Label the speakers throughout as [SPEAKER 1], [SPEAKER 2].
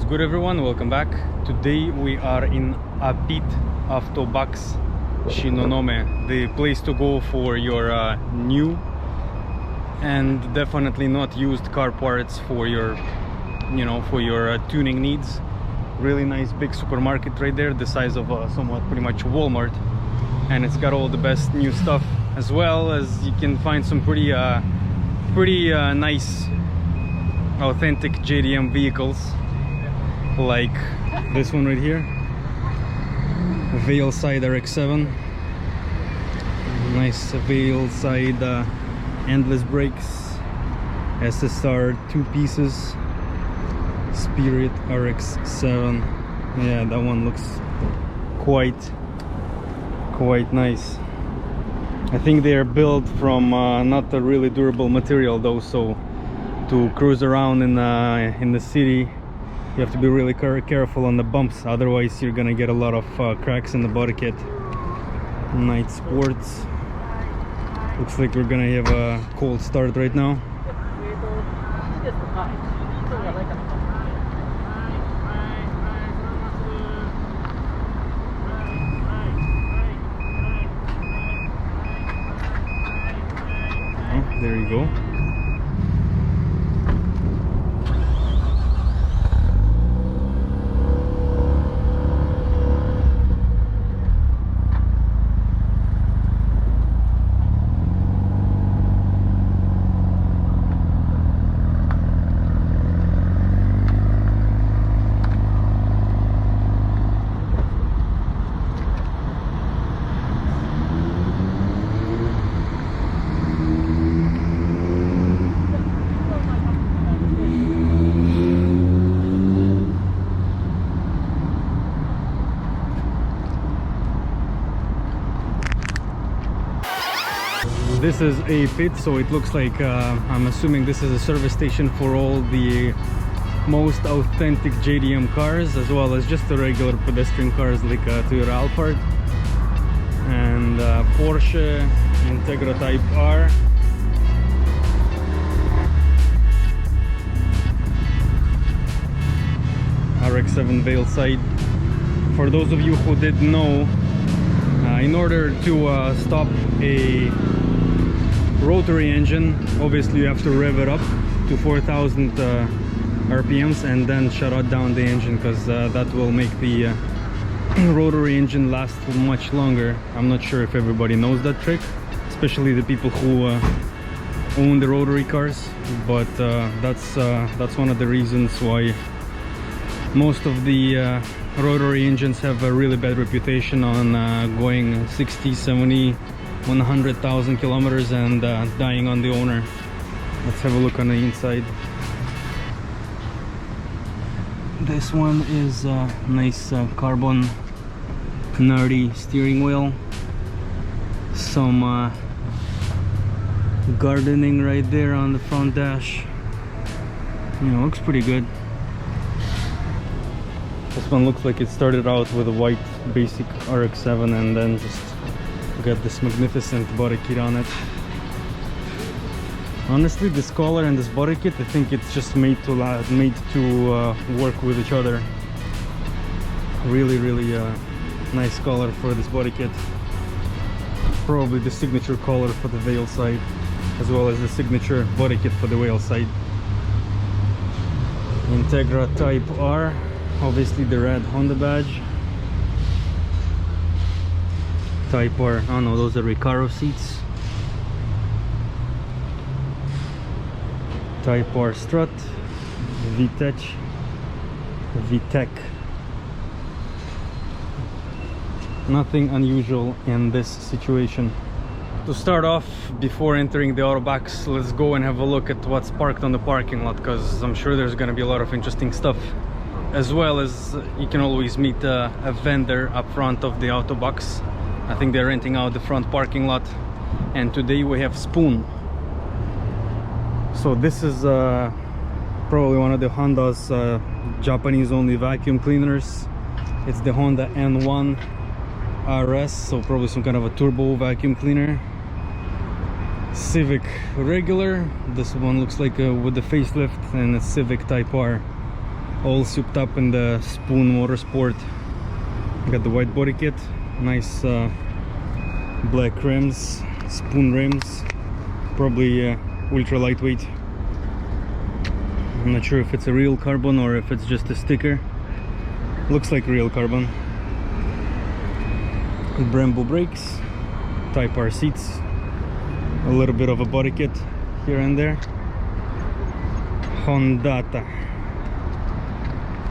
[SPEAKER 1] good, everyone? Welcome back. Today we are in Apit Autobox Shinonome, the place to go for your new and definitely not used car parts for your tuning needs. Really nice big supermarket right there, the size of somewhat pretty much Walmart, and it's got all the best new stuff, as well as you can find some pretty nice authentic JDM vehicles, like this one right here, Veilside RX-7. Nice Veilside endless brakes, SSR 2 pieces, Spirit RX-7. Yeah, that one looks quite nice. I think they are built from not a really durable material though, so to cruise around in the city you have to be really careful on the bumps, otherwise you're gonna get a lot of cracks in the body kit. Night Sports. Looks like we're gonna have a cold start right now. Oh, there you go. This is a pit, so it looks like I'm assuming this is a service station for all the most authentic JDM cars, as well as just the regular pedestrian cars like Toyota Alphard and Porsche Integra Type R. RX-7 Veilside. For those of you who didn't know, in order to stop a rotary engine, obviously you have to rev it up to 4,000 RPMs and then shut down the engine, because that will make the rotary engine last much longer. I'm not sure if everybody knows that trick, especially the people who own the rotary cars, but that's one of the reasons why most of the rotary engines have a really bad reputation on going 60, 70, 100,000 kilometers and dying on the owner. Let's have a look on the inside. This one is a nice carbon nerdy steering wheel. Some gardening right there on the front dash. Looks pretty good. This one looks like it started out with a white basic RX-7 and then just got this magnificent body kit on it. Honestly, this color and this body kit, I think it's just made to work with each other. Really nice color for this body kit. Probably the signature color for the Veilside, as well as the signature body kit for the Veilside. Integra Type R, obviously the red Honda badge. Type R, oh no, those are Recaro seats. Type R strut, VTEC. Nothing unusual in this situation. To start off, before entering the Autobox, let's go and have a look at what's parked on the parking lot, because I'm sure there's going to be a lot of interesting stuff, as well as you can always meet a vendor up front of the Autobox. I think they're renting out the front parking lot, and today we have Spoon. So this is probably one of the Honda's Japanese only vacuum cleaners. It's the Honda N1 RS, so probably some kind of a turbo vacuum cleaner. Civic regular, this one looks like with the facelift, and a Civic Type R. all souped up in the Spoon Motorsport. Got the white body kit, nice black rims, Spoon rims, probably ultra lightweight. I'm not sure if it's a real carbon or if it's just a sticker. Looks like real carbon. Brembo brakes, Type R seats, a little bit of a body kit here and there. Hondata.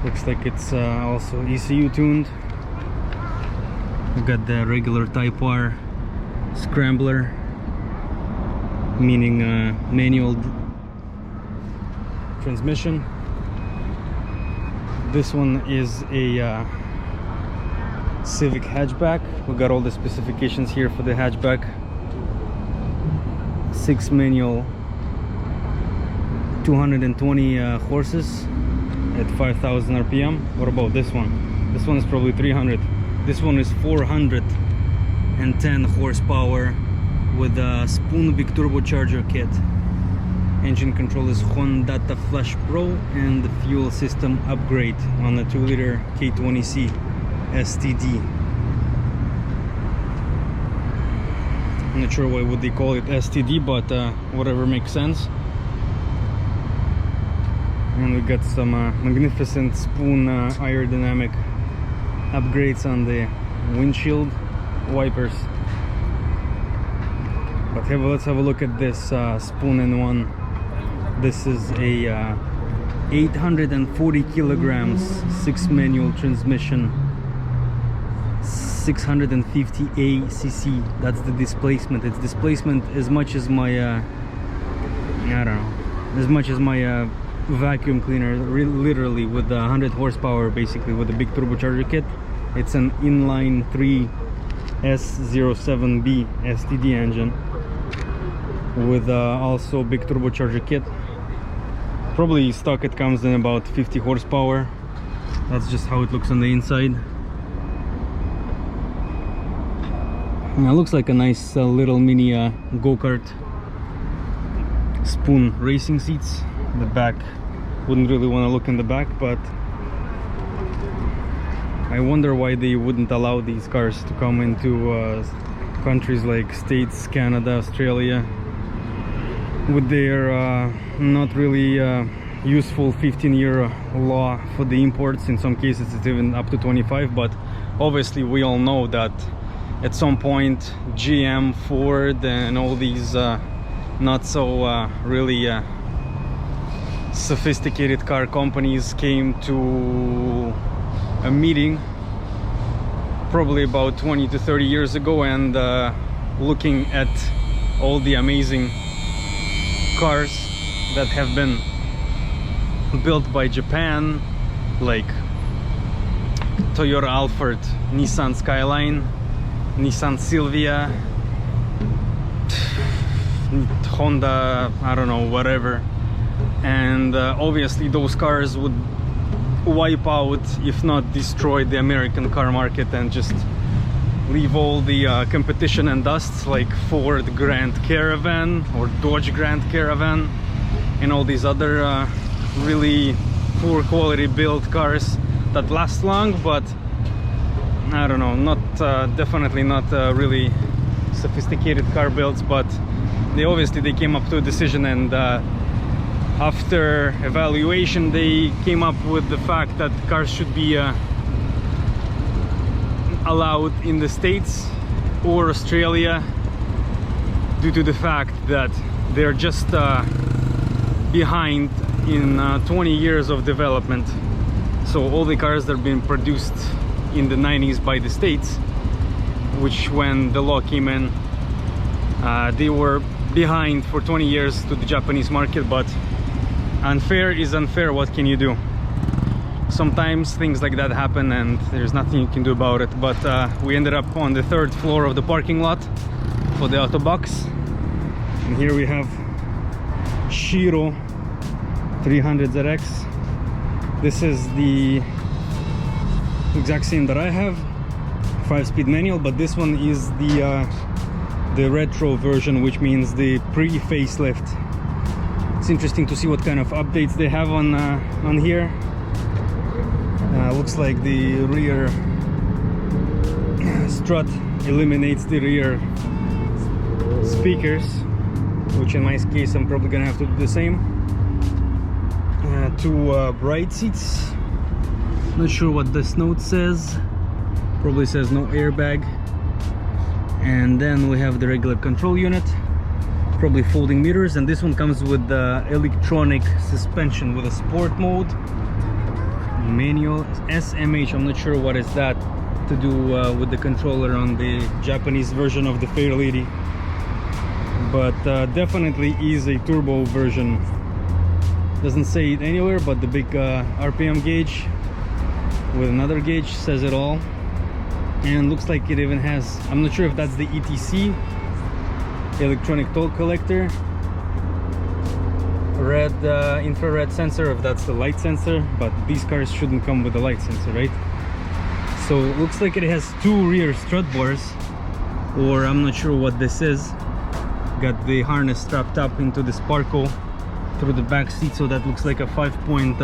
[SPEAKER 1] Looks like it's also ECU tuned. We got the regular Type R scrambler, meaning manual transmission. This one is a Civic hatchback. We got all the specifications here for the hatchback. 6 manual, 220 horses at 5,000 RPM. What about this one? This one is probably 300. This one is 410 horsepower with a Spoon big turbocharger kit. Engine control is Hondata Flash Pro, and the fuel system upgrade on the 2-liter K20C STD. I'm not sure why would they call it STD, but whatever makes sense. And we got some magnificent Spoon aerodynamic upgrades on the windshield wipers. But let's have a look at this Spoon N1. This is a 840 kilograms 6 manual transmission, 650 ACC. That's the displacement. It's displacement as much as my I don't know, as much as my vacuum cleaner, literally, with 100 horsepower, basically, with a big turbocharger kit. It's an inline 3 S07B STD engine with also big turbocharger kit. Probably stock it comes in about 50 horsepower. That's just how it looks on the inside. Now, it looks like a nice little mini go-kart. Spoon racing seats. The back, wouldn't really want to look in the back, but I wonder why they wouldn't allow these cars to come into countries like States, Canada, Australia, with their not really useful 15-year law for the imports. In some cases it's even up to 25, but obviously we all know that at some point GM, Ford, and all these not so really sophisticated car companies came to a meeting probably about 20 to 30 years ago, and looking at all the amazing cars that have been built by Japan, like Toyota Alphard, Nissan Skyline, Nissan Silvia, Honda, I don't know, whatever. And obviously those cars would wipe out, if not destroy, the American car market and just leave all the competition and dust, like Ford Grand Caravan or Dodge Grand Caravan and all these other really poor quality built cars that last long, but I don't know, not definitely not really sophisticated car builds. But they came up to a decision, and after evaluation they came up with the fact that cars should be allowed in the States or Australia, due to the fact that they're just behind in 20 years of development. So all the cars that have been produced in the 90s by the States, which when the law came in, they were behind for 20 years to the Japanese market. But unfair is unfair. What can you do? Sometimes things like that happen and there's nothing you can do about it. But we ended up on the 3rd floor of the parking lot for the auto box, and here we have Shiro 300ZX. This is the exact same that I have, 5-speed manual, but this one is the retro version, which means the pre-facelift. It's interesting to see what kind of updates they have on here. Looks like the rear strut eliminates the rear speakers, which in my case I'm probably gonna have to do the same. Two bright seats. Not sure what this note says. Probably says no airbag. And then we have the regular control unit, probably folding mirrors, and this one comes with the electronic suspension with a sport mode, manual, SMH. I'm not sure what is that to do with the controller on the Japanese version of the Fairlady, but definitely is a turbo version. Doesn't say it anywhere, but the big RPM gauge with another gauge says it all. And looks like it even has, I'm not sure if that's the ETC, electronic toll collector, red infrared sensor, if that's the light sensor, but these cars shouldn't come with a light sensor, right? So it looks like it has two rear strut bars, or I'm not sure what this is. Got the harness strapped up into the Sparko through the back seat, so that looks like a 5-point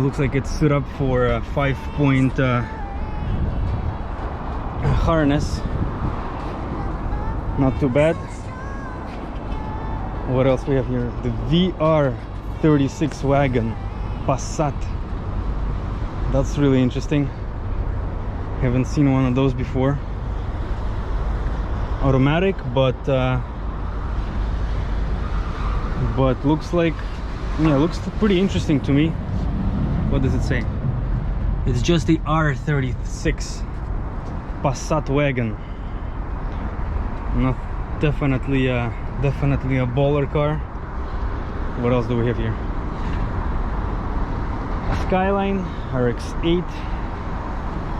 [SPEAKER 1] looks like it's set up for a 5-point harness. Not too bad. What else we have here? The VR36 wagon Passat. That's really interesting. Haven't seen one of those before. Automatic, but looks like, yeah, looks pretty interesting to me. What does it say? It's just the R36 Passat wagon. Not definitely a baller car. What else do we have here? A Skyline RX-8,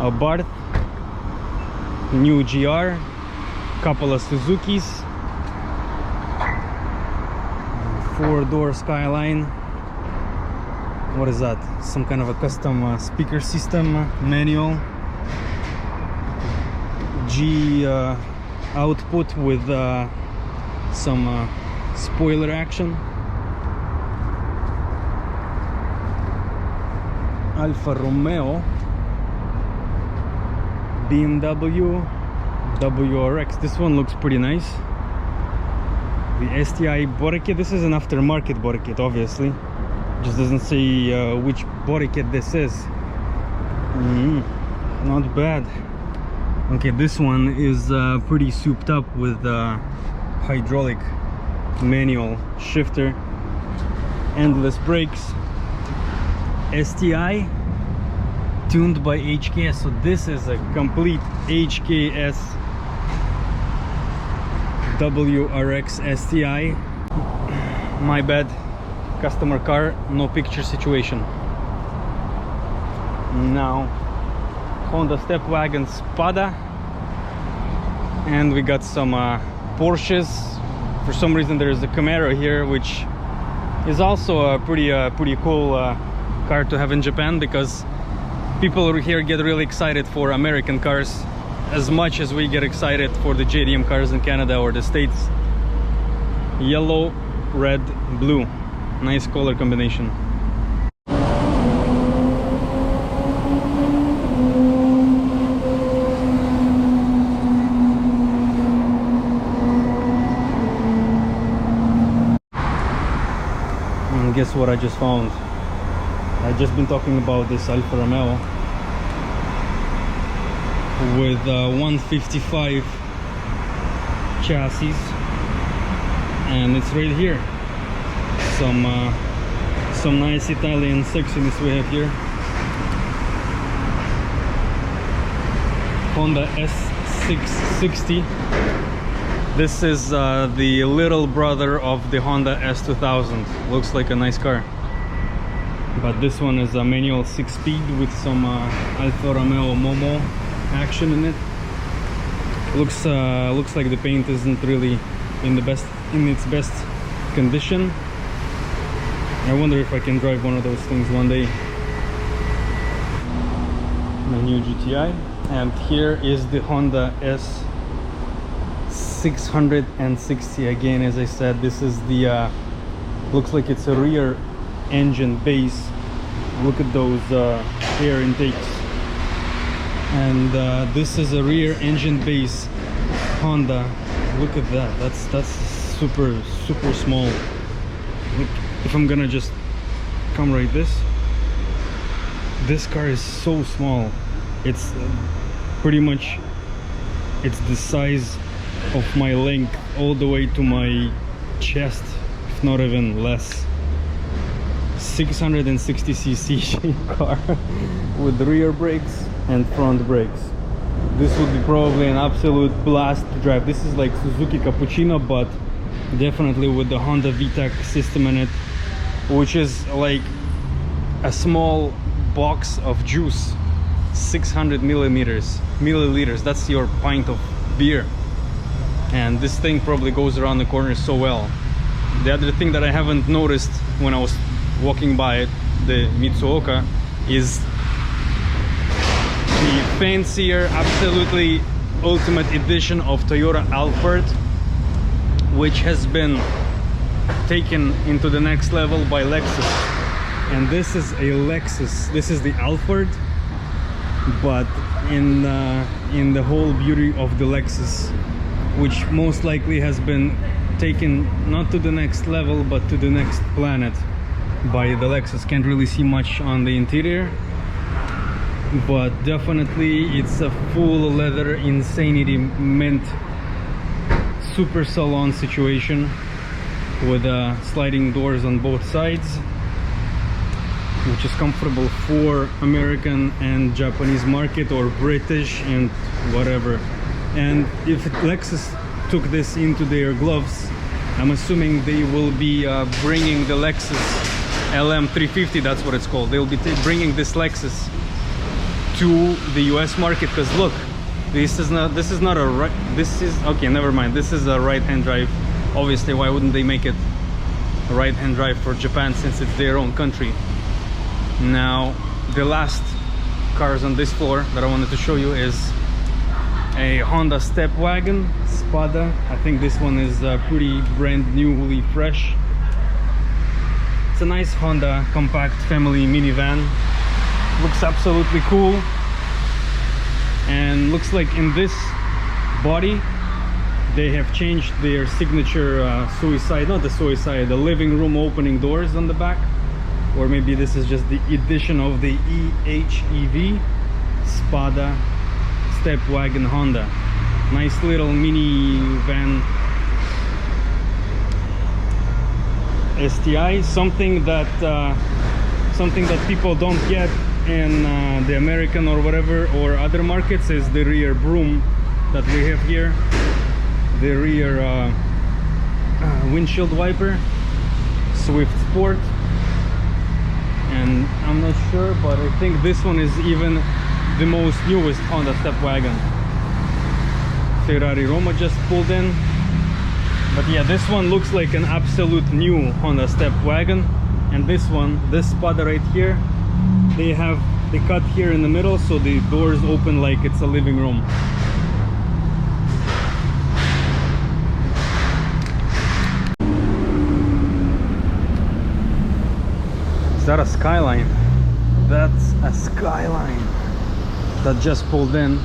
[SPEAKER 1] a Barth, new GR, couple of Suzukis, 4-door Skyline. What is that? Some kind of a custom speaker system, manual, G output with some spoiler action. Alfa Romeo, BMW WRX. This one looks pretty nice. The STI body kit. This is an aftermarket body kit, obviously. Just doesn't say which body kit this is. Not bad. Okay, this one is pretty souped up with hydraulic manual shifter, endless brakes, STI tuned by HKS. So this is a complete HKS WRX STI. My bad, customer car, no picture situation. Now Honda step wagon Spada, and we got some Porsches. For some reason there is a Camaro here, which is also a pretty cool car to have in Japan, because people here get really excited for American cars as much as we get excited for the JDM cars in Canada or the States. Yellow, red, blue, nice color combination. And guess what I just found? I've just been talking about this Alfa Romeo with 155 chassis, and it's right here. Some nice Italian sexiness we have here. Honda S660. This is the little brother of the Honda S2000. Looks like a nice car. But this one is a manual 6-speed with some Alfa Romeo Momo action in it. Looks like the paint isn't really in its best condition. I wonder if I can drive one of those things one day. My new GTI. And here is the Honda S660 again. As I said, this is the looks like it's a rear engine base Look at those air intakes. And this is a rear engine base Honda. Look at that. That's super small. Look, if I'm gonna just come right this car is so small. It's pretty much it's the size of my length all the way to my chest, if not even less. 660cc car with rear brakes and front brakes. This would be probably an absolute blast to drive. This is like Suzuki Cappuccino, but definitely with the Honda VTEC system in it, which is like a small box of juice. 600 milliliters. That's your pint of beer. And this thing probably goes around the corner so well. The other thing that I haven't noticed when I was walking by it, the Mitsuoka, is the fancier, absolutely ultimate edition of Toyota Alphard, which has been taken into the next level by Lexus. And this is a Lexus. This is the Alphard, but in the whole beauty of the Lexus, which most likely has been taken not to the next level but to the next planet by the Lexus. Can't really see much on the interior, but definitely it's a full leather insanity mint super salon situation with sliding doors on both sides, which is comfortable for American and Japanese market, or British and whatever. And if Lexus took this into their gloves, I'm assuming they will be bringing the Lexus LM350, that's what it's called. They'll be bringing this Lexus to the US market, because look, this is not a right, this is, okay, never mind, this is a right-hand drive. Obviously, why wouldn't they make it a right-hand drive for Japan, since it's their own country? Now, the last cars on this floor that I wanted to show you is a Honda Step Wagon Spada. I think this one is pretty brand newly fresh. It's a nice Honda compact family minivan. Looks absolutely cool, and looks like in this body they have changed their signature the living room opening doors on the back, or maybe this is just the edition of the EHEV Spada Step Wagon Honda. Nice little minivan STI. Something that people don't get in the American or whatever or other markets is the rear broom that we have here, the rear windshield wiper, Swift Sport. And I'm not sure, but I think this one is even the most newest Honda Step Wagon. Ferrari Roma just pulled in, but yeah, this one looks like an absolute new Honda Step Wagon. And this one, this Spada right here, they cut here in the middle, so the doors open like it's a living room. Is that a Skyline? That's a Skyline that just pulled in,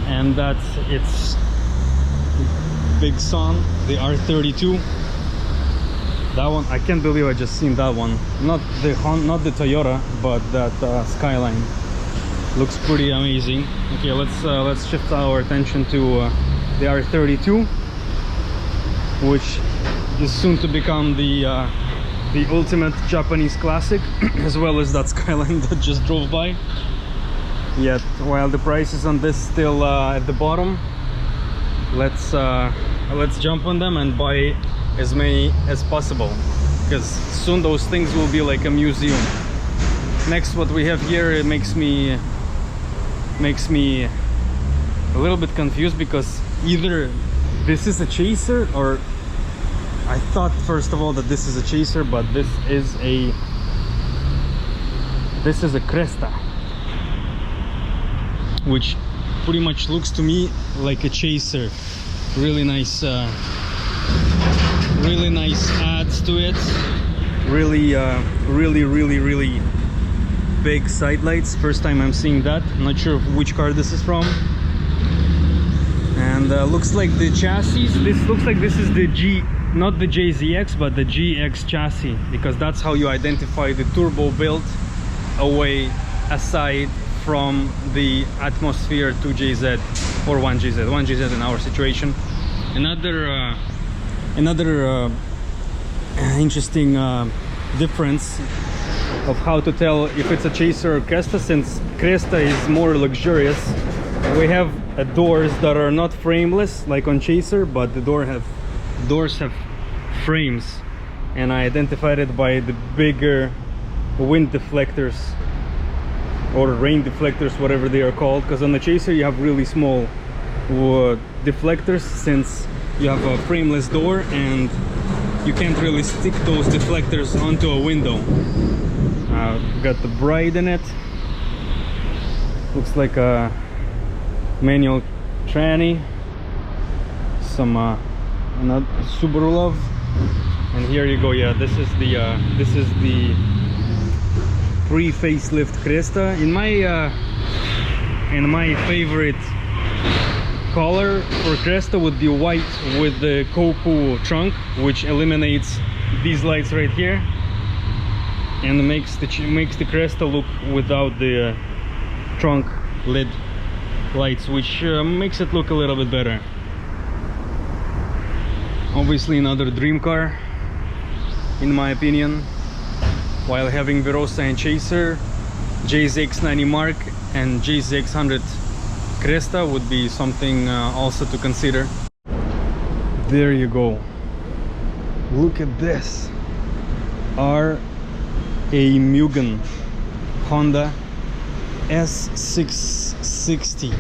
[SPEAKER 1] and that's its big son, the R32. That one, I can't believe I just seen that one. Not the Toyota, but that Skyline looks pretty amazing. Okay, let's shift our attention to the R32, which is soon to become the ultimate Japanese classic, as well as that Skyline that just drove by. Yet, while the prices on this still at the bottom, let's jump on them and buy as many as possible, because soon those things will be like a museum. Next, what we have here, it makes me a little bit confused, because either this is a chaser, or I thought first of all that this is a chaser, but this is a Cresta, which pretty much looks to me like a chaser. Really nice adds to it. Really big side lights. First time I'm seeing that. I'm not sure which car this is from. And looks like the chassis, this looks like this is the not the JZX, but the GX chassis, because that's how you identify the turbo built away aside from the Atmosphere 2JZ or 1JZ in our situation. Another interesting difference of how to tell if it's a Chaser or Cresta, since Cresta is more luxurious. We have doors that are not frameless like on Chaser, but the doors have frames, and I identified it by the bigger wind deflectors or rain deflectors, whatever they are called, because on the Chaser you have really small deflectors, since you have a frameless door and you can't really stick those deflectors onto a window. Got the Bride in it. Looks like a manual tranny. Some another Subaru Love. And here you go. Yeah, this is the pre-facelift Cresta. In my favorite color for Cresta would be white with the Copu trunk, which eliminates these lights right here and makes the Cresta look without the trunk lid lights, which makes it look a little bit better. Obviously another dream car in my opinion. While having Verosa and Chaser, JZX90 Mark and JZX100 Cresta would be something also to consider. There you go. Look at this. A Mugen Honda S660.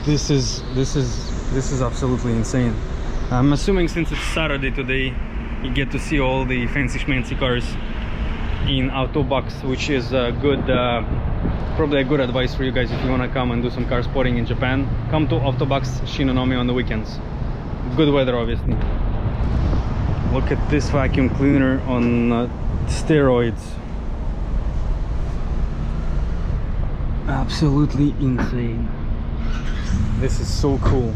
[SPEAKER 1] This is absolutely insane. I'm assuming since it's Saturday today, you get to see all the fancy schmancy cars in Autobox, which is a good, probably a good advice for you guys if you want to come and do some car spotting in Japan. Come to Autobox Shinonome on the weekends. Good weather, obviously. Look at this vacuum cleaner on steroids. Absolutely insane. This is so cool.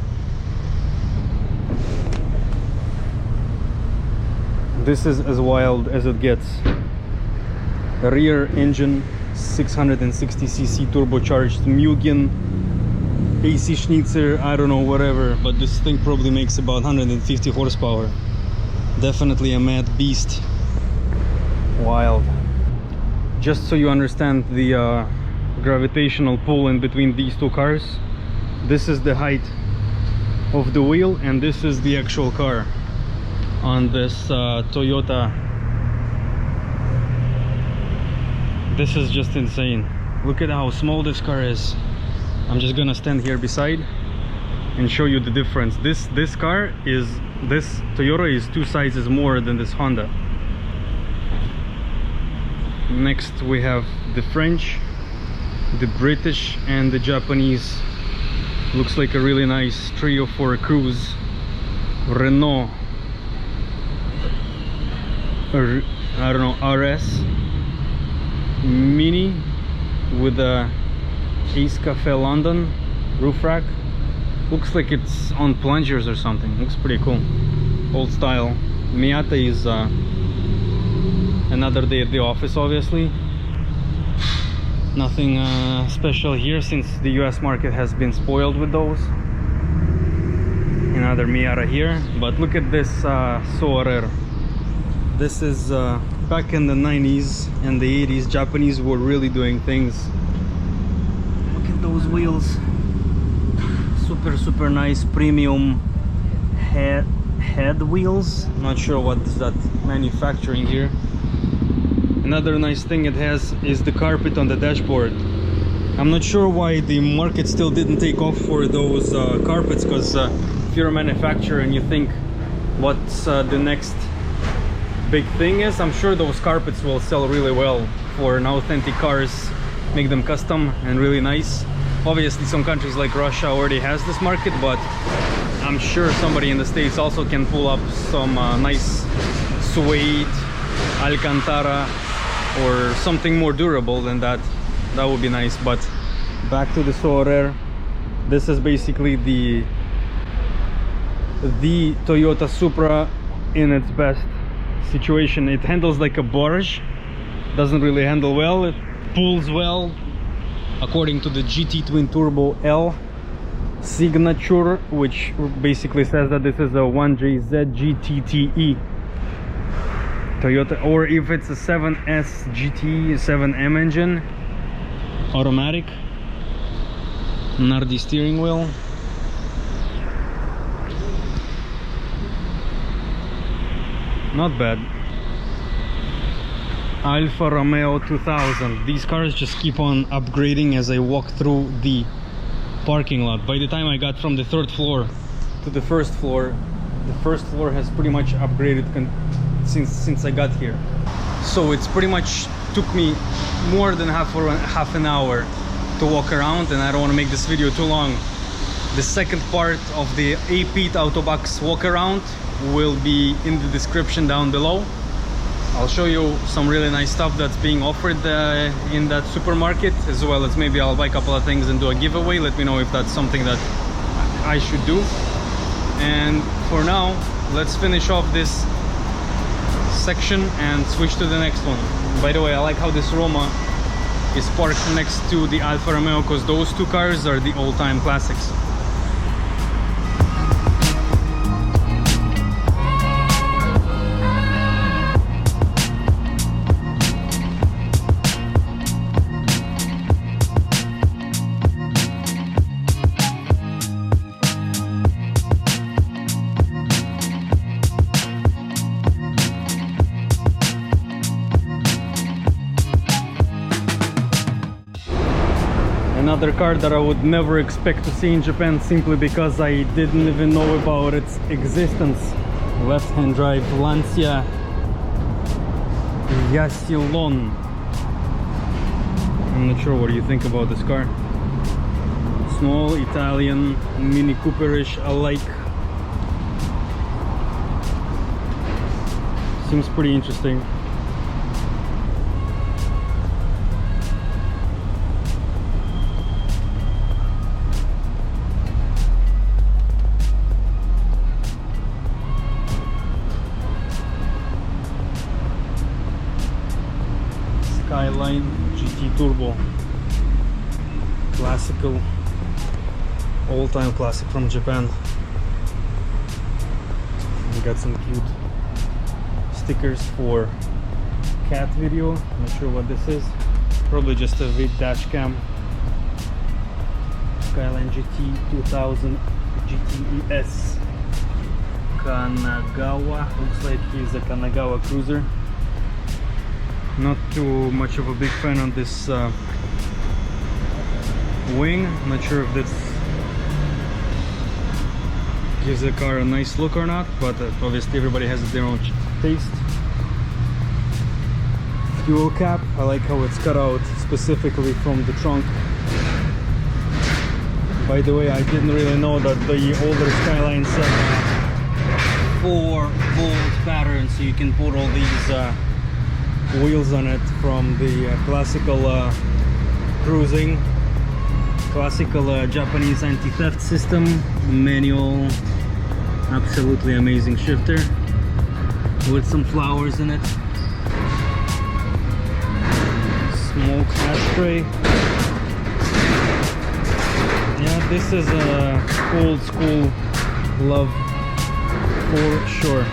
[SPEAKER 1] This is as wild as it gets. A rear engine 660cc turbocharged Mugen AC Schnitzer, I don't know, whatever, but this thing probably makes about 150 horsepower. Definitely a mad beast. Wild. Just so you understand the gravitational pull in between these two cars, this is the height of the wheel and this is the actual car on this Toyota. This is just insane. Look at how small this car is. I'm just gonna stand here beside and show you the difference. This Toyota is 2 sizes more than this Honda. Next we have the French, the British and the Japanese. Looks like a really nice trio for a cruise. Renault, I don't know, RS Mini with a Ace Cafe London roof rack. Looks like it's on plungers or something. Looks pretty cool. Old style. Miata is another day at the office, obviously. Nothing special here since the US market has been spoiled with those. Another Miata here, but look at this Soarer. This is back in the 90s and the 80s. Japanese were really doing things. Look at those wheels. Super nice premium head wheels. Not sure what is that manufacturing here. Another nice thing it has is the carpet on the dashboard. I'm not sure why the market still didn't take off for those carpets, because if you're a manufacturer and you think what's the next big thing is, I'm sure those carpets will sell really well for an authentic cars, make them custom and really nice. Obviously some countries like Russia already has this market, but I'm sure somebody in the States also can pull up some nice suede Alcantara or something more durable than that, that would be nice. But back to the Soarer. This is basically the Toyota Supra in its best situation. It handles like a barge, doesn't really handle well, it pulls well according to the GT Twin Turbo L signature, which basically says that this is a 1JZ GTTE Toyota, or if it's a 7S GT 7M engine, automatic, Nardi steering wheel. Not bad. Alfa Romeo 2000. These cars just keep on upgrading as I walk through the parking lot. By the time I got from the 3rd floor to the 1st floor, the 1st floor has pretty much upgraded since I got here. So it's pretty much took me more than half an hour to walk around, and I don't want to make this video too long. The second part of the AP Autobox walk around will be in the description down below. I'll show you some really nice stuff that's being offered in that supermarket, as well as maybe I'll buy a couple of things and do a giveaway. Let me know if that's something that I should do. And for now, let's finish off this section and switch to the next one. By the way, I like how this Roma is parked next to the Alfa Romeo, because those two cars are the all-time classics. Another car that I would never expect to see in Japan, simply because I didn't even know about its existence. Left-hand drive Lancia Yasillon. I'm not sure what do you think about this car. Small Italian Mini Cooperish alike. Seems pretty interesting. Skyline GT Turbo, classical, all-time classic from Japan. We got some cute stickers for cat video. Not sure what this is, probably just a vid dash cam. Skyline GT 2000 GTES Kanagawa, looks like he's a Kanagawa cruiser. Not too much of a big fan on this wing. Not sure if this gives the car a nice look or not, but obviously everybody has their own taste. Fuel cap, I like how it's cut out specifically from the trunk. By the way, I didn't really know that the older Skylines have 4-bolt pattern, so you can put all these wheels on it from the classical cruising, classical Japanese anti-theft system, manual, absolutely amazing shifter with some flowers in it. Smoke ashtray. Yeah, this is a old school love for sure.